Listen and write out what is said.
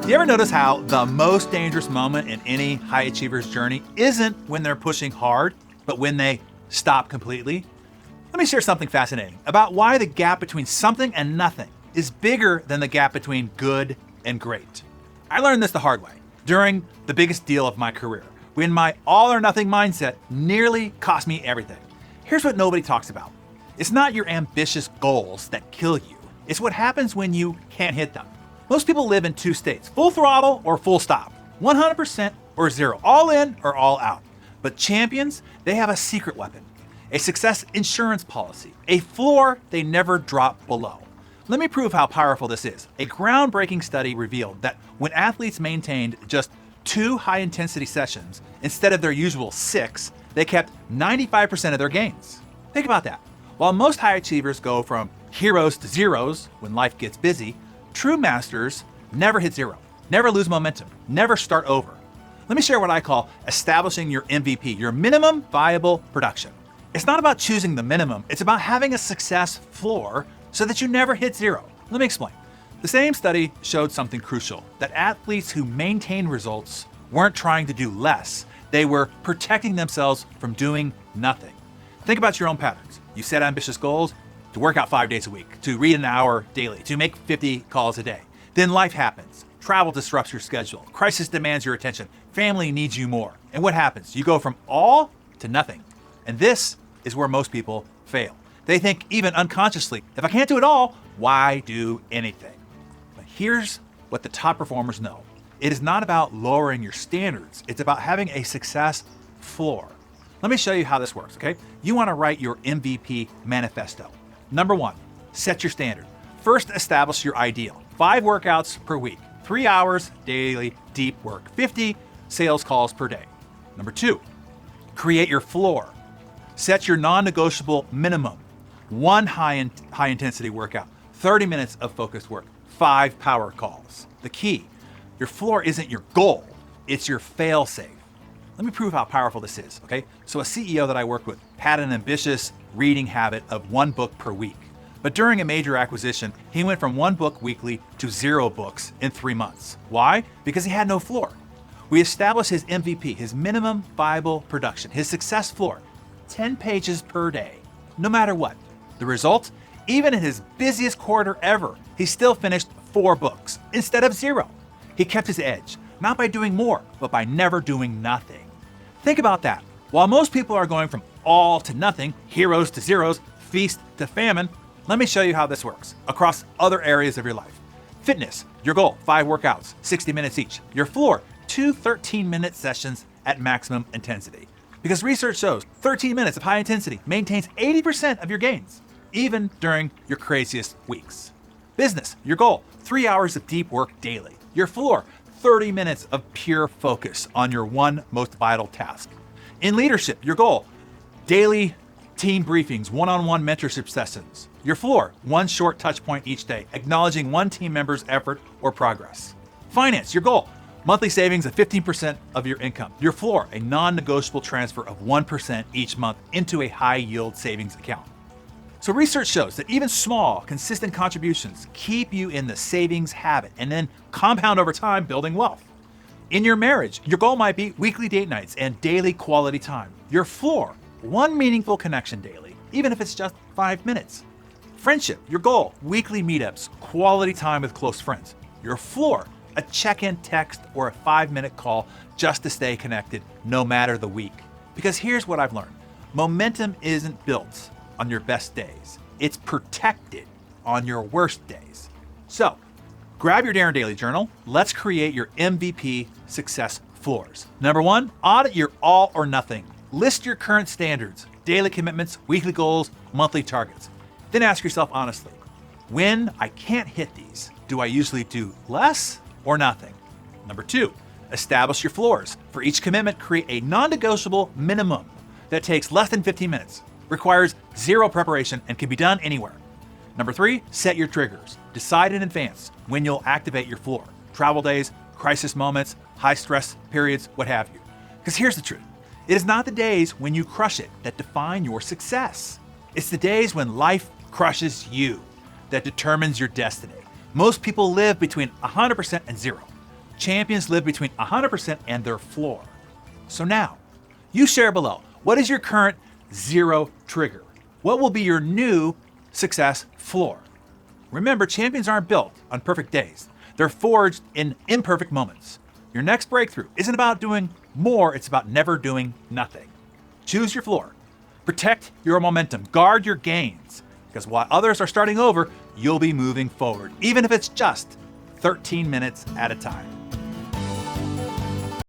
You ever notice how the most dangerous moment in any high achiever's journey isn't when they're pushing hard, but when they stop completely? Let me share something fascinating about why the gap between something and nothing is bigger than the gap between good and great. I learned this the hard way during the biggest deal of my career, when my all or nothing mindset nearly cost me everything. Here's what nobody talks about. It's not your ambitious goals that kill you. It's what happens when you can't hit them. Most people live in two states, full throttle or full stop, 100% or zero, all in or all out. But champions, they have a secret weapon, a success insurance policy, a floor they never drop below. Let me prove how powerful this is. A groundbreaking study revealed that when athletes maintained just 2 high-intensity sessions instead of their usual 6, they kept 95% of their gains. Think about that. While most high achievers go from heroes to zeros when life gets busy, true masters never hit zero, never lose momentum, never start over. Let me share what I call establishing your MVP, your minimum viable production. It's not about choosing the minimum, it's about having a success floor so that you never hit zero. Let me explain. The same study showed something crucial, that athletes who maintained results weren't trying to do less, they were protecting themselves from doing nothing. Think about your own patterns. You set ambitious goals to work out 5 days a week, to read an hour daily, to make 50 calls a day. Then life happens. Travel disrupts your schedule. Crisis demands your attention. Family needs you more. And what happens? You go from all to nothing. And this is where most people fail. They think, even unconsciously, if I can't do it all, why do anything? But here's what the top performers know. It is not about lowering your standards. It's about having a success floor. Let me show you how this works, okay? You want to write your MVP manifesto. Number 1, set your standard. First, establish your ideal. 5 workouts per week, 3 hours daily deep work, 50 sales calls per day. Number 2, create your floor. Set your non-negotiable minimum. 1 high-intensity workout, 30 minutes of focused work, 5 power calls. The key, your floor isn't your goal, it's your fail-safe. Let me prove how powerful this is, okay? So a CEO that I worked with had an ambitious reading habit of 1 book per week. But during a major acquisition, he went from 1 book weekly to 0 books in 3 months. Why? Because he had no floor. We established his MVP, his minimum viable production, his success floor, 10 pages per day, no matter what. The result? Even in his busiest quarter ever, he still finished 4 books instead of 0. He kept his edge, not by doing more, but by never doing nothing. Think about that. While most people are going from all to nothing, heroes to zeros, feast to famine, let me show you how this works across other areas of your life. Fitness, your goal, 5 workouts, 60 minutes each. Your floor, 2 13-minute sessions at maximum intensity. Because research shows 13 minutes of high intensity maintains 80% of your gains, even during your craziest weeks. Business, your goal, 3 hours of deep work daily. Your floor, 30 minutes of pure focus on your one most vital task. In leadership, your goal, daily team briefings, one-on-one mentorship sessions. Your floor, 1 short touch point each day, acknowledging 1 team member's effort or progress. Finance, your goal, monthly savings of 15% of your income. Your floor, a non-negotiable transfer of 1% each month into a high-yield savings account. So research shows that even small, consistent contributions keep you in the savings habit and then compound over time, building wealth. In your marriage, your goal might be weekly date nights and daily quality time. Your floor, 1 meaningful connection daily, even if it's just 5 minutes. Friendship, your goal, weekly meetups, quality time with close friends. Your floor, a check-in text or a 5-minute call just to stay connected no matter the week. Because here's what I've learned. Momentum isn't built on your best days. It's protected on your worst days. So, grab your Darren Daily Journal. Let's create your MVP success floors. Number 1, audit your all or nothing. List your current standards, daily commitments, weekly goals, monthly targets. Then ask yourself honestly, when I can't hit these, do I usually do less or nothing? Number 2, establish your floors. For each commitment, create a non-negotiable minimum that takes less than 15 minutes, requires 0 preparation, and can be done anywhere. Number 3, set your triggers. Decide in advance when you'll activate your floor. Travel days, crisis moments, high stress periods, what have you. Because here's the truth. It is not the days when you crush it that define your success. It's the days when life crushes you that determines your destiny. Most people live between 100% and 0. Champions live between 100% and their floor. So now, you share below, what is your current zero trigger? What will be your new success floor? Remember, champions aren't built on perfect days. They're forged in imperfect moments. Your next breakthrough isn't about doing more, it's about never doing nothing. Choose your floor. Protect your momentum. Guard your gains. Because while others are starting over, you'll be moving forward, even if it's just 13 minutes at a time.